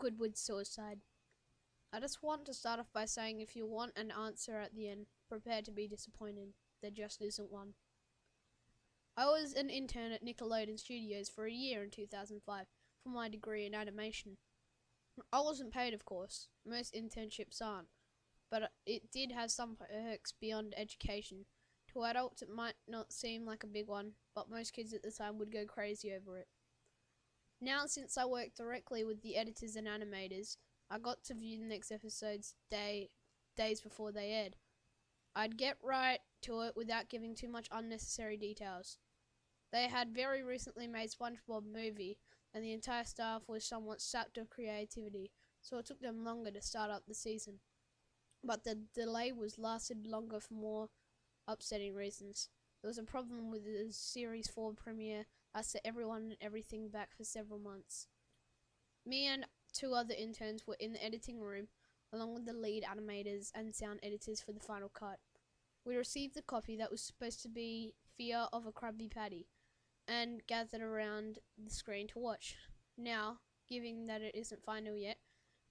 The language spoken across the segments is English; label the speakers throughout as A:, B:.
A: Squidward's suicide. I just want to start off by saying if you want an answer at the end, prepare to be disappointed. There just isn't one. I was an intern at Nickelodeon Studios for a year in 2005 for my degree in animation. I wasn't paid, of course. Most internships aren't. But it did have some perks beyond education. To adults, it might not seem like a big one, but most kids at the time would go crazy over it. Now, since I work directly with the editors and animators, I got to view the next episodes days before they aired. I'd get right to it without giving too much unnecessary details. They had very recently made SpongeBob movie, and the entire staff was somewhat sapped of creativity, so it took them longer to start up the season. But the delay lasted longer for more upsetting reasons. There was a problem with the Series 4 premiere that set everyone and everything back for several months. Me and two other interns were in the editing room, along with the lead animators and sound editors for the final cut. We received the copy that was supposed to be Fear of a Krabby Patty, and gathered around the screen to watch. Now, given that it isn't final yet,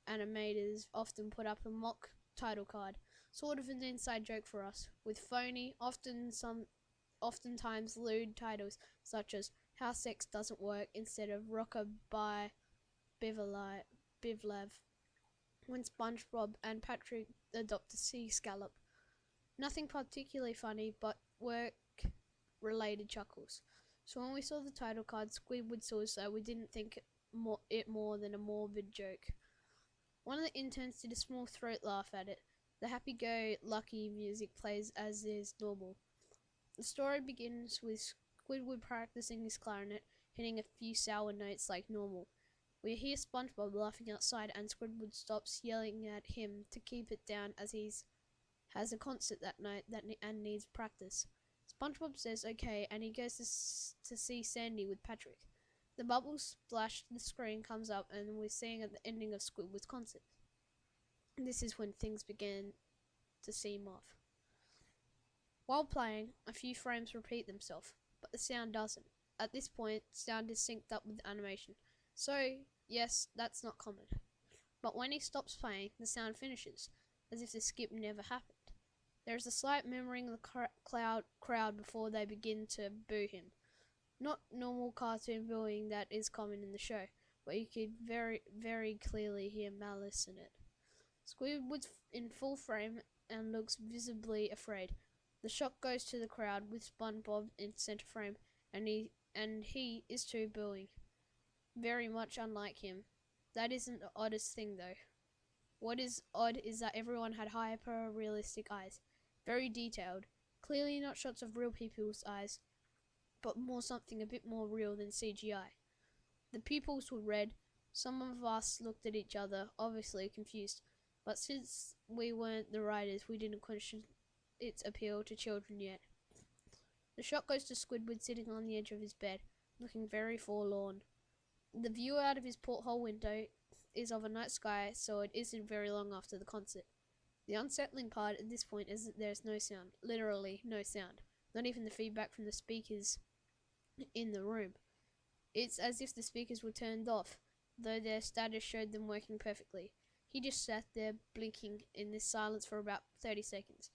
A: animators often put up a mock title card, sort of an inside joke for us, with phony, oftentimes lewd titles such as How Sex Doesn't Work instead of Rocker by Bivlev, when SpongeBob and Patrick adopt a sea scallop. Nothing particularly funny, but work-related chuckles. So when we saw the title card, Squidward Suicide, we didn't think it more than a morbid joke. One of the interns did a small throat laugh at it. The happy-go-lucky music plays as is normal. The story begins with Squidward practicing his clarinet, hitting a few sour notes like normal. We hear SpongeBob laughing outside, and Squidward stops yelling at him to keep it down as he has a concert that night and needs practice. SpongeBob says okay, and he goes to see Sandy with Patrick. The bubbles splash, the screen comes up, and we're seeing at the ending of Squidward's concert. This is when things begin to seem off. While playing, a few frames repeat themselves, but the sound doesn't. At this point, sound is synced up with the animation, so yes, that's not common. But when he stops playing, the sound finishes, as if the skip never happened. There is a slight murmuring of the crowd before they begin to boo him. Not normal cartoon booing that is common in the show, but you could very, very clearly hear malice in it. Squidward's in full frame and looks visibly afraid. The shot goes to the crowd with SpongeBob in center frame, and he is too booing. Very much unlike him. That isn't the oddest thing though. What is odd is that everyone had hyper-realistic eyes. Very detailed. Clearly not shots of real people's eyes, but more something a bit more real than CGI. The pupils were red. Some of us looked at each other, obviously confused, but since we weren't the writers, we didn't question its appeal to children yet. The shot goes to Squidward sitting on the edge of his bed, looking very forlorn. The view out of his porthole window is of a night sky, so it isn't very long after the concert. The unsettling part at this point is that there's no sound, literally no sound, not even the feedback from the speakers in the room. It's as if the speakers were turned off, though their status showed them working perfectly. He just sat there blinking in this silence for about 30 seconds.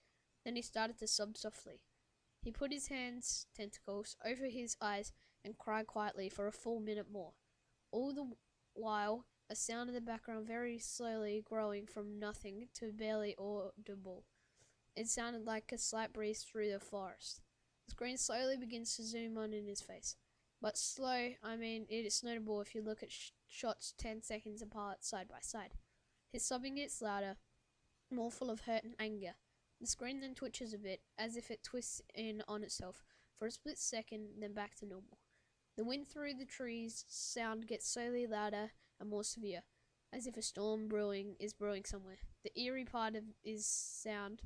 A: Then he started to sob softly. He put his hands, tentacles, over his eyes and cried quietly for a full minute more. All the while, a sound in the background very slowly growing from nothing to barely audible. It sounded like a slight breeze through the forest. The screen slowly begins to zoom on in his face. But slow, it is notable if you look at shots 10 seconds apart side by side. His sobbing gets louder, more full of hurt and anger. The screen then twitches a bit, as if it twists in on itself for a split second, then back to normal. The wind through the trees sound gets slowly louder and more severe, as if a storm is brewing somewhere. The eerie part of is sound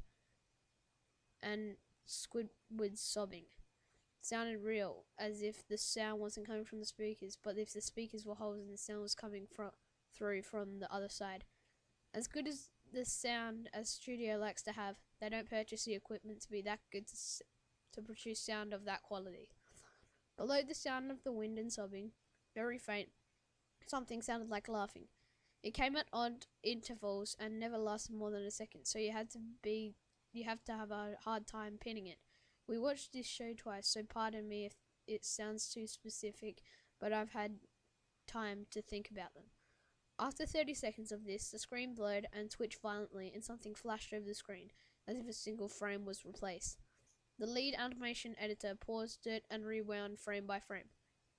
A: and Squidward's sobbing sounded real, as if the sound wasn't coming from the speakers, but if the speakers were holes and the sound was coming through from the other side. As good as the sound as studio likes to have, they don't purchase the equipment to be that good to produce sound of that quality. Below the sound of the wind and sobbing, very faint, something sounded like laughing. It came at odd intervals and never lasted more than a second, so you have to have a hard time pinning it. We watched this show twice, so pardon me if it sounds too specific, but I've had time to think about them. After 30 seconds of this, the screen blurred and twitched violently, and something flashed over the screen, as if a single frame was replaced. The lead animation editor paused it and rewound frame by frame.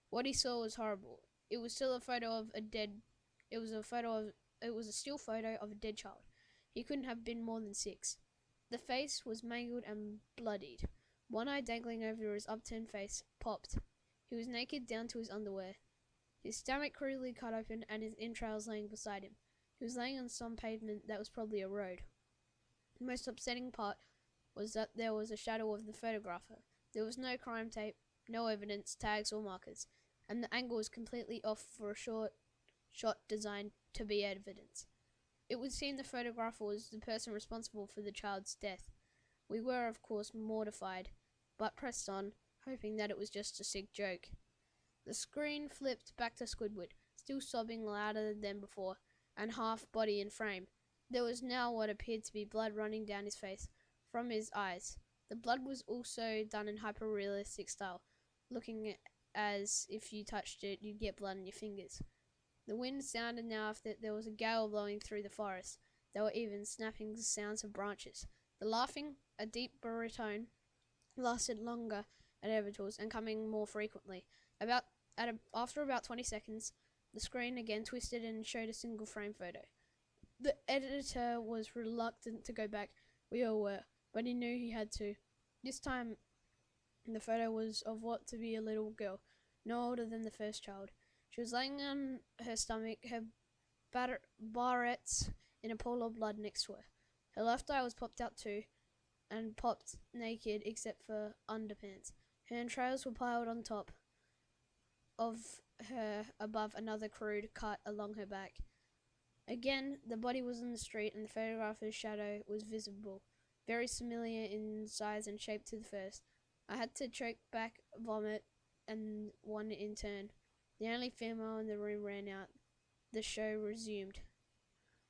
A: What he saw was horrible. It was still a photo of a dead. It was a still photo of a dead child. He couldn't have been more than 6. The face was mangled and bloodied. One eye dangling over his upturned face popped. He was naked down to his underwear. His stomach crudely cut open and his entrails laying beside him. He was laying on some pavement that was probably a road. The most upsetting part was that there was a shadow of the photographer. There was no crime tape, no evidence, tags or markers, and the angle was completely off for a shot designed to be evidence. It would seem the photographer was the person responsible for the child's death. We were, of course, mortified, but pressed on, hoping that it was just a sick joke. The screen flipped back to Squidward, still sobbing louder than before, and half body in frame. There was now what appeared to be blood running down his face from his eyes. The blood was also done in hyper-realistic style, looking as if you touched it, you'd get blood on your fingers. The wind sounded now as if there was a gale blowing through the forest. There were even snapping sounds of branches. The laughing, a deep baritone, lasted longer at intervals and coming more frequently. After about 20 seconds, the screen again twisted and showed a single frame photo. The editor was reluctant to go back. We all were, but he knew he had to. This time, the photo was of what to be a little girl, no older than the first child. She was laying on her stomach, her barrettes in a pool of blood next to her. Her left eye was popped out too, and popped naked except for underpants. Her entrails were piled on top of her above another crude cut along her back. Again, the body was in the street and the photographer's shadow was visible, very similar in size and shape to the first. I had to choke back vomit and one in turn. The only female in the room ran out. The show resumed.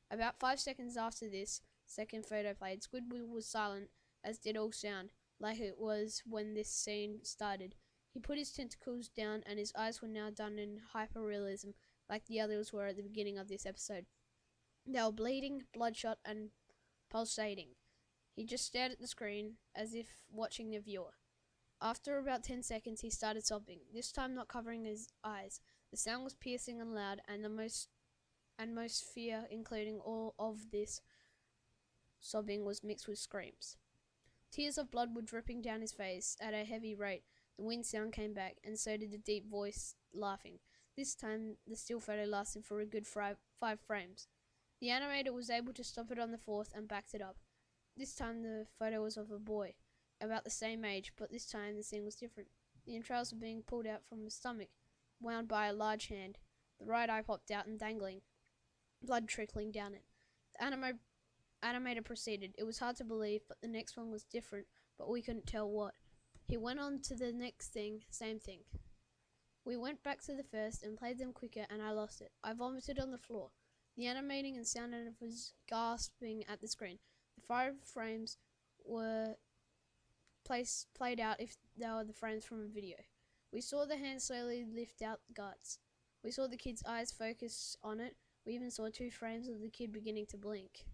A: About 5 seconds after this second photo played, Squidward was silent, as did all sound, like it was when this scene started. He put his tentacles down and his eyes were now done in hyper-realism, like the others were at the beginning of this episode. They were bleeding, bloodshot, and pulsating. He just stared at the screen, as if watching the viewer. After about 10 seconds, he started sobbing, this time not covering his eyes. The sound was piercing and loud, and most fear, including all of this sobbing, was mixed with screams. Tears of blood were dripping down his face at a heavy rate. The wind sound came back, and so did the deep voice laughing. This time, the still photo lasted for a good 5 frames. The animator was able to stop it on the 4th and backed it up. This time, the photo was of a boy, about the same age, but this time the scene was different. The entrails were being pulled out from his stomach, wound by a large hand. The right eye popped out and dangling, blood trickling down it. The animator proceeded. It was hard to believe, but the next one was different, but we couldn't tell what. He went on to the next thing, same thing. We went back to the first and played them quicker, and I lost it. I vomited on the floor. The animating and sound editor was gasping at the screen. The 5 frames were played out if they were the frames from a video. We saw the hand slowly lift out the guts. We saw the kid's eyes focus on it. We even saw 2 frames of the kid beginning to blink.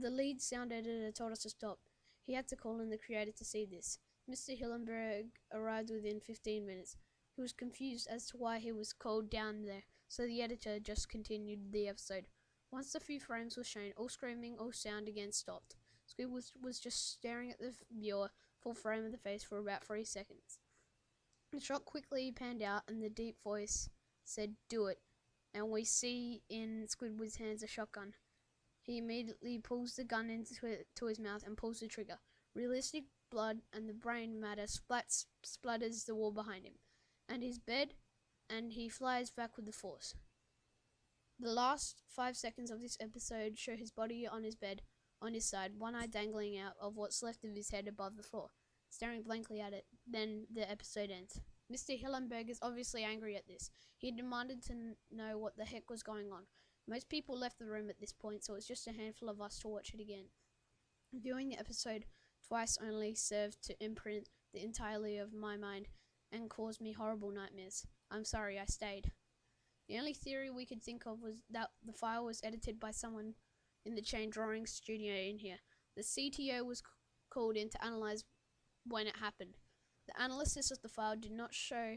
A: The lead sound editor told us to stop. He had to call in the creator to see this. Mr. Hillenberg arrived within 15 minutes. He was confused as to why he was called down there, so the editor just continued the episode. Once the few frames were shown, all screaming, all sound again stopped. Squid was just staring at the viewer, full frame of the face, for about 3 seconds. The shot quickly panned out and the deep voice said, "Do it," and we see in Squidward's hands a shotgun. He immediately pulls the gun into his mouth and pulls the trigger. Realistic blood and the brain matter splatters the wall behind him, and his bed, and he flies back with the force. The last 5 seconds of this episode show his body on his bed, on his side, one eye dangling out of what's left of his head above the floor, staring blankly at it. Then the episode ends. Mr. Hillenberg is obviously angry at this. He demanded to know what the heck was going on. Most people left the room at this point, so it's just a handful of us to watch it again. Viewing the episode twice only served to imprint the entirety of my mind and cause me horrible nightmares. I'm sorry I stayed. The only theory we could think of was that the file was edited by someone in the chain drawing studio in here. The CTO was called in to analyze when it happened. The analysis of the file did not show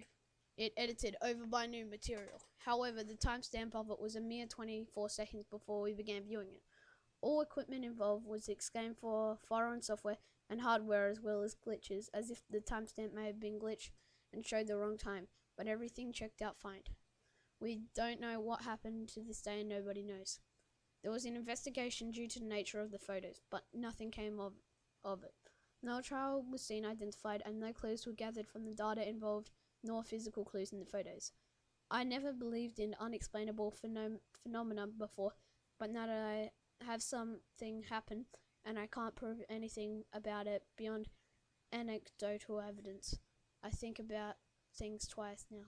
A: it edited over by new material. However, the timestamp of it was a mere 24 seconds before we began viewing it. All equipment involved was scanned for foreign software and hardware as well as glitches, as if the timestamp may have been glitched and showed the wrong time, but everything checked out fine. We don't know what happened to this day and nobody knows. There was an investigation due to the nature of the photos, but nothing came of it. No child was seen identified and no clues were gathered from the data involved, nor physical clues in the photos. I never believed in unexplainable phenomena before, but now that I have something happen and I can't prove anything about it beyond anecdotal evidence, I think about things twice now.